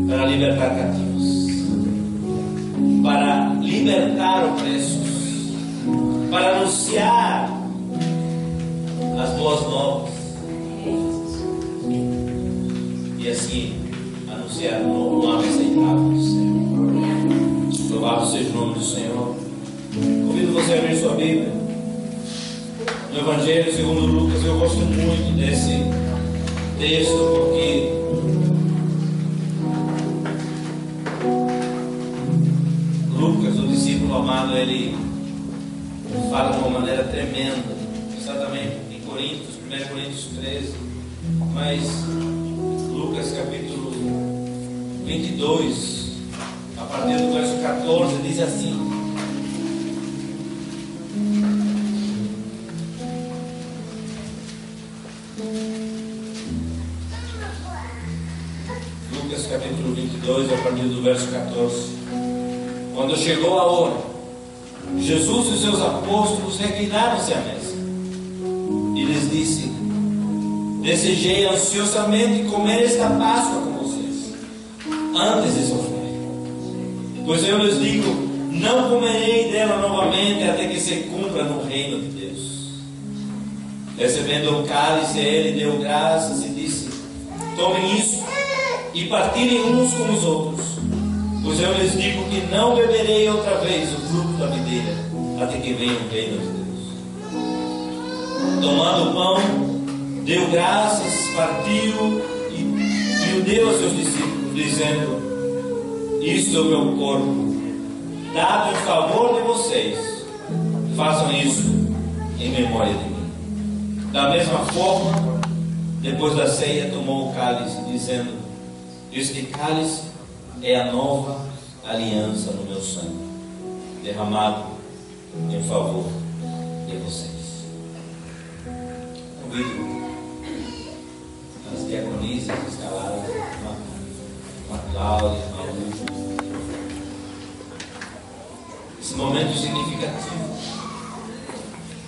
para libertar cativos, para libertar opressos, para anunciar as boas novas e assim anunciar um ano aceitável do Senhor. Louvado seja o nome do Senhor. Convido você a abrir sua Bíblia no Evangelho segundo Lucas. Eu gosto muito desse texto porque Lucas, o discípulo amado, ele fala de uma maneira tremenda, exatamente em Coríntios, 1 Coríntios 13, mas Lucas capítulo 22, a partir do verso 14, diz assim: Lucas capítulo 22, a partir do verso 14. Quando chegou a hora, Jesus e os seus apóstolos reclinaram-se à mesa e lhes disse: desejei ansiosamente comer esta Páscoa com vocês, antes de sofrer. Pois eu lhes digo, não comerei dela novamente até que se cumpra no reino de Deus. Recebendo o cálice, ele deu graças e disse: tomem isso e partilhem uns com os outros. Pois eu lhes digo que não beberei outra vez o fruto da videira, até que venha o reino de Deus. Tomando o pão, deu graças, partiu e o deu aos seus discípulos, dizendo: isto é o meu corpo, dado em favor de vocês. Façam isso em memória de mim. Da mesma forma, depois da ceia, tomou o cálice, dizendo: este cálice é a nova aliança no meu sangue, derramado em favor de vocês. Convido as diaconisas escaladas, a Cláudia, a Malu. Esse momento significativo.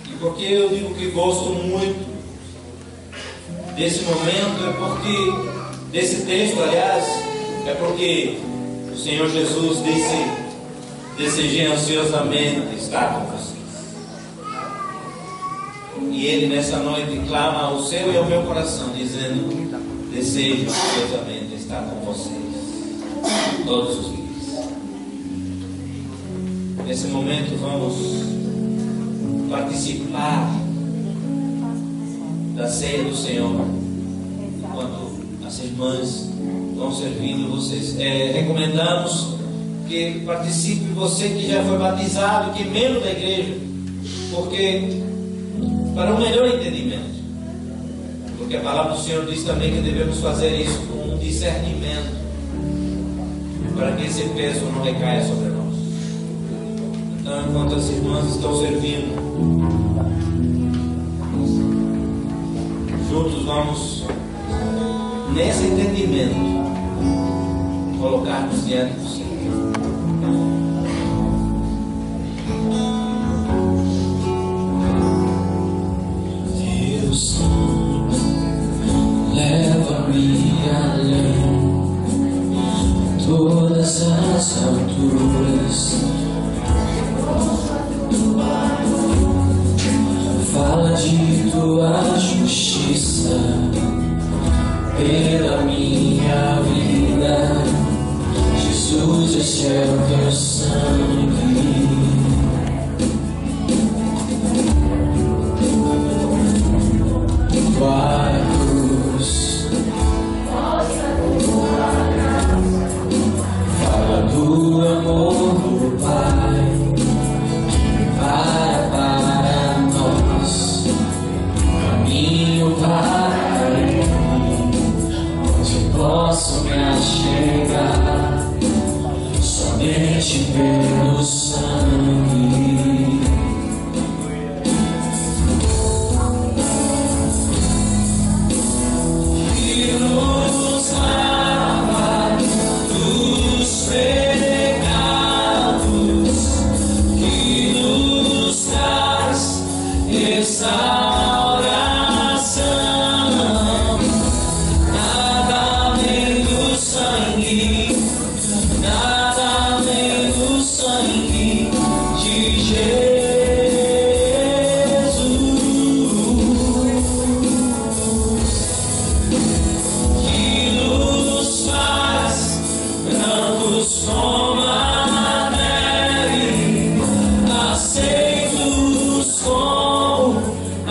E por que eu digo que gosto muito desse momento? É porque, desse texto, aliás, é porque o Senhor Jesus disse: desejei ansiosamente estar com vocês. E Ele nessa noite clama ao seu e ao meu coração, dizendo: desejo ansiosamente estar com vocês todos os dias. Nesse momento vamos participar da ceia do Senhor, enquanto as irmãs estão servindo vocês. Recomendamos que participe você que já foi batizado, que é membro da igreja, porque para um melhor entendimento, porque a palavra do Senhor diz também que devemos fazer isso com um discernimento, para que esse peso não recaia sobre nós. Então, enquanto as irmãs estão servindo, juntos vamos, nesse entendimento, colocar-nos diante do Senhor. Deus, leva-me além, todas as alturas. Fala de tua justiça pela minha vida, Jesus, este é o teu sangue. Tua cruz fala do amor do Pai, para nós, caminho para onde posso me achegar, somente pelo sangue. Que nos lava dos pecados, que nos traz restauração. Nada além do sangue, nada além do sangue de Jesus. Que nos faz brancos como a neve, aceitos com a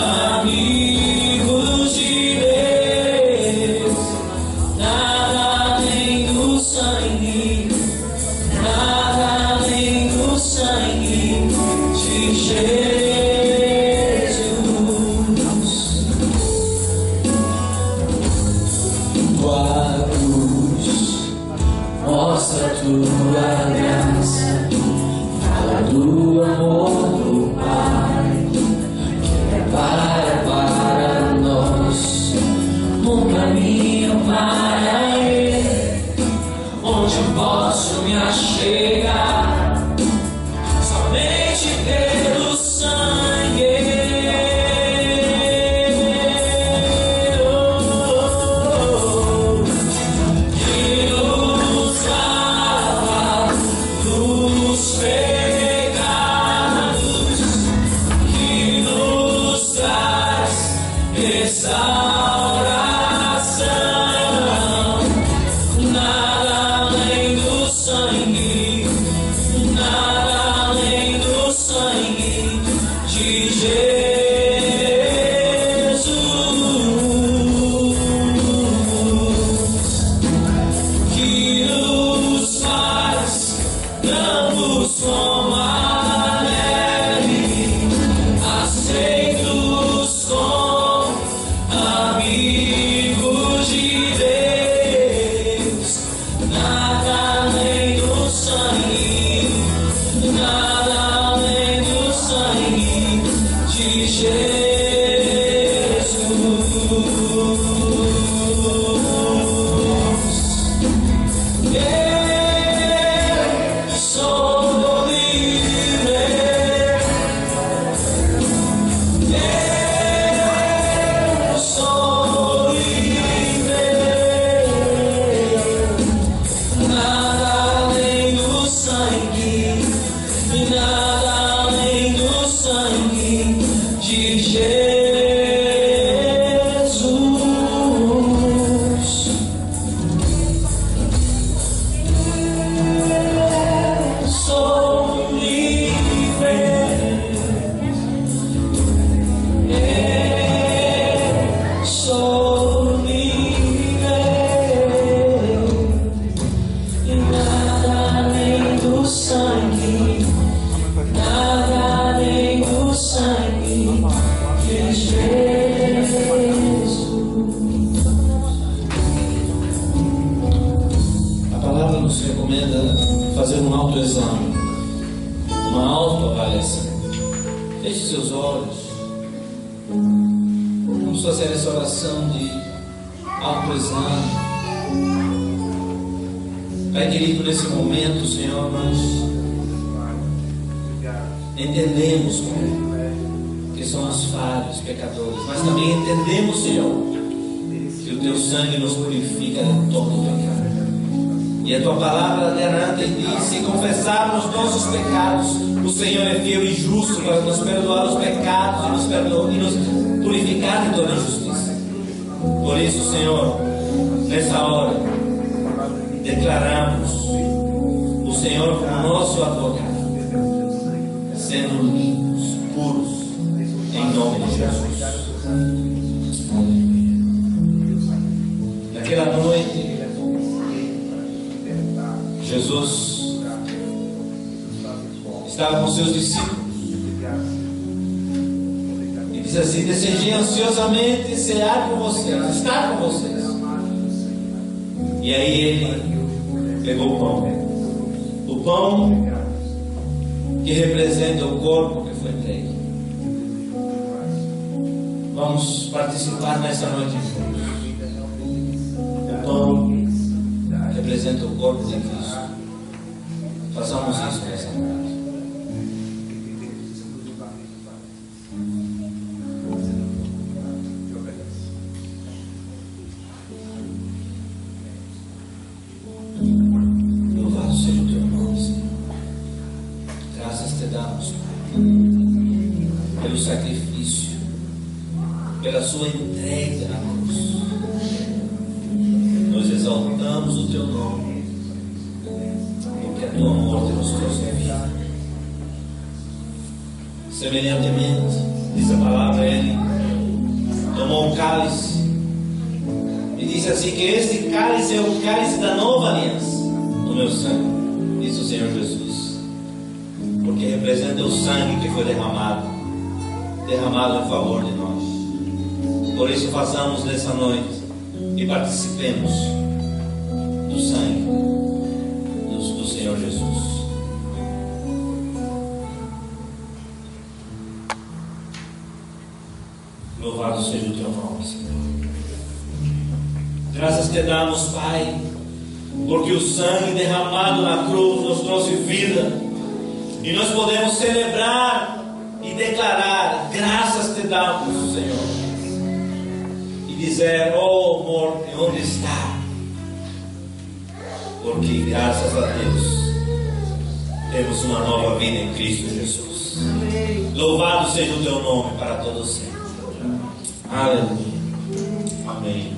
Entendemos, que somos falhos, pecadores, mas também entendemos, Senhor, que o Teu sangue nos purifica de todo pecado. E a Tua palavra garante e diz: se confessarmos nossos pecados, o Senhor é fiel e justo para nos perdoar os pecados e nos purificar de toda injustiça. Por isso, Senhor, nessa hora, declaramos o Senhor como nosso advogado, sendo limpos, puros, em nome de Jesus. Naquela noite, Jesus estava com seus discípulos e diz assim: desejei ansiosamente cear com vocês, estar com vocês. E aí ele pegou o pão que representa o corpo que foi entregue. Vamos participar nessa noite juntos. O pão representa o corpo de Cristo. Façamos isso nessa noite. Louvado seja o Teu nome, Senhor. Graças Te damos, Pai, pelo sacrifício, pela Sua entrega na cruz. Nós exaltamos o Teu nome, porque a Tua morte nos trouxe vida. Semelhantemente, diz a palavra, Ele tomou um cálice e disse assim: que este cálice é o cálice da nova aliança no meu sangue, diz o Senhor Jesus, porque representa o sangue que foi derramado em favor de nós. Por isso façamos nessa noite e participemos do sangue do Senhor Jesus. Louvado seja o Teu nome, Senhor. Graças Te damos, Pai, porque o sangue derramado na cruz nos trouxe vida, e nós podemos celebrar e declarar: graças Te damos, Senhor, e dizer: oh morte, onde está? Porque graças a Deus temos uma nova vida em Cristo Jesus. Louvado seja o Teu nome para todos sempre. Aleluia. Amém.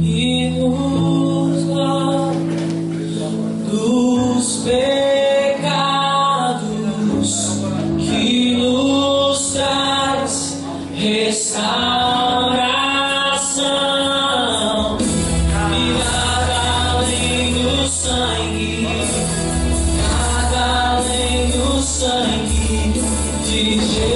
E nos lava dos pecados, que nos traz restauração, e nada além do sangue, nada além do sangue de Jesus.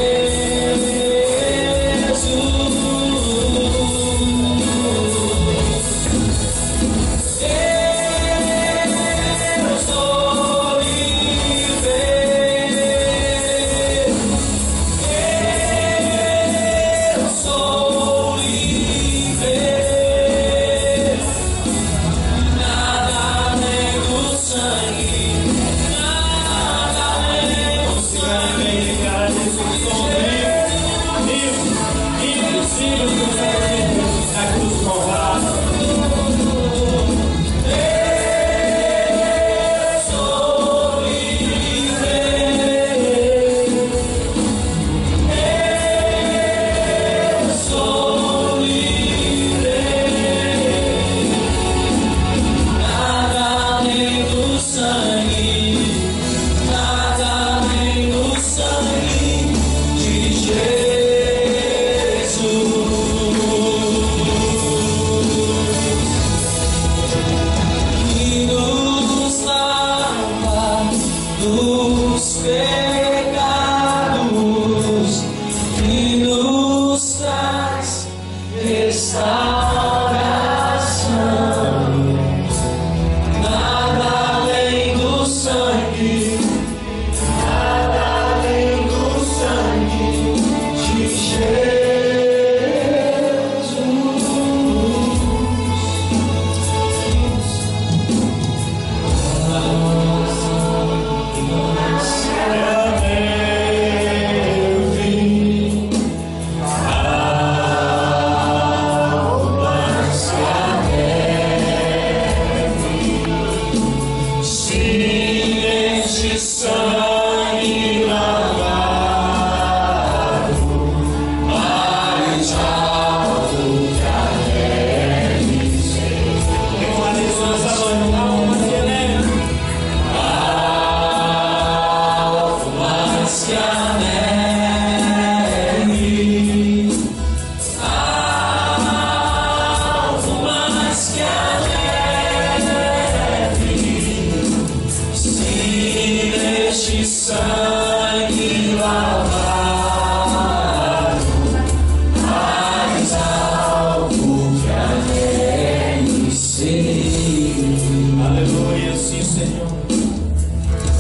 Aleluia, sim, Senhor.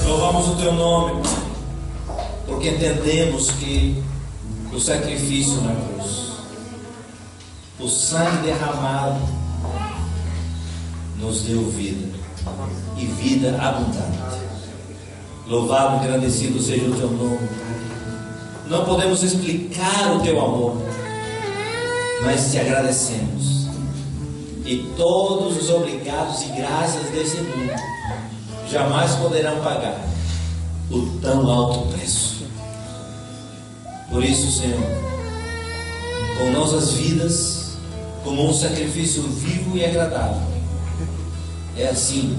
Louvamos o Teu nome, porque entendemos que o sacrifício na cruz, o sangue derramado, nos deu vida, e vida abundante. Louvado e agradecido seja o Teu nome, Pai. Não podemos explicar o Teu amor, mas Te agradecemos. E todos os obrigados e graças desse mundo jamais poderão pagar o tão alto preço. Por isso, Senhor, com nossas vidas como um sacrifício vivo e agradável, é assim,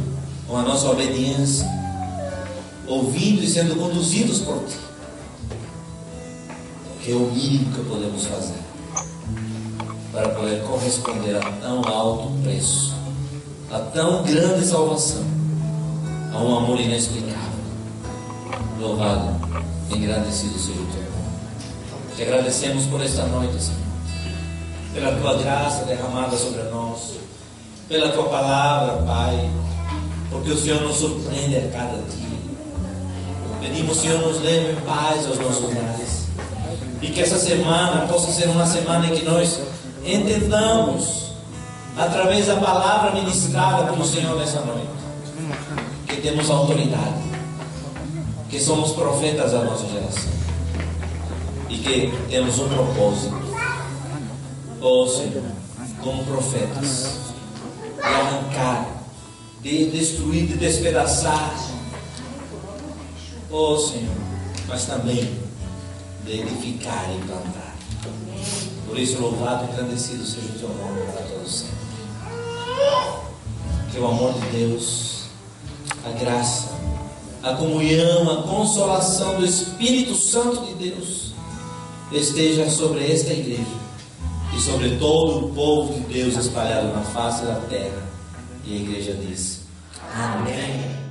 com a nossa obediência, ouvindo e sendo conduzidos por Ti, que é o mínimo que podemos fazer para poder corresponder a tão alto preço, a tão grande salvação, a um amor inexplicável. Louvado e engrandecido seja o Teu nome. Te agradecemos por esta noite, Senhor, pela Tua graça derramada sobre nós, pela Tua palavra, Pai, porque o Senhor nos surpreende a cada dia. Pedimos, Senhor, nos leve em paz aos nossos lares, e que essa semana possa ser uma semana em que nós entendamos, através da palavra ministrada pelo Senhor nessa noite, que temos autoridade, que somos profetas da nossa geração, e que temos um propósito, ó Senhor, como profetas, de arrancar, de destruir, de despedaçar oh Senhor, mas também de edificar e plantar. Por isso, louvado e engrandecido seja o teu nome para todos sempre. Que o amor de Deus, a graça, a comunhão, a consolação do Espírito Santo de Deus esteja sobre esta igreja e sobre todo o povo de Deus espalhado na face da terra. E a igreja diz: Amém.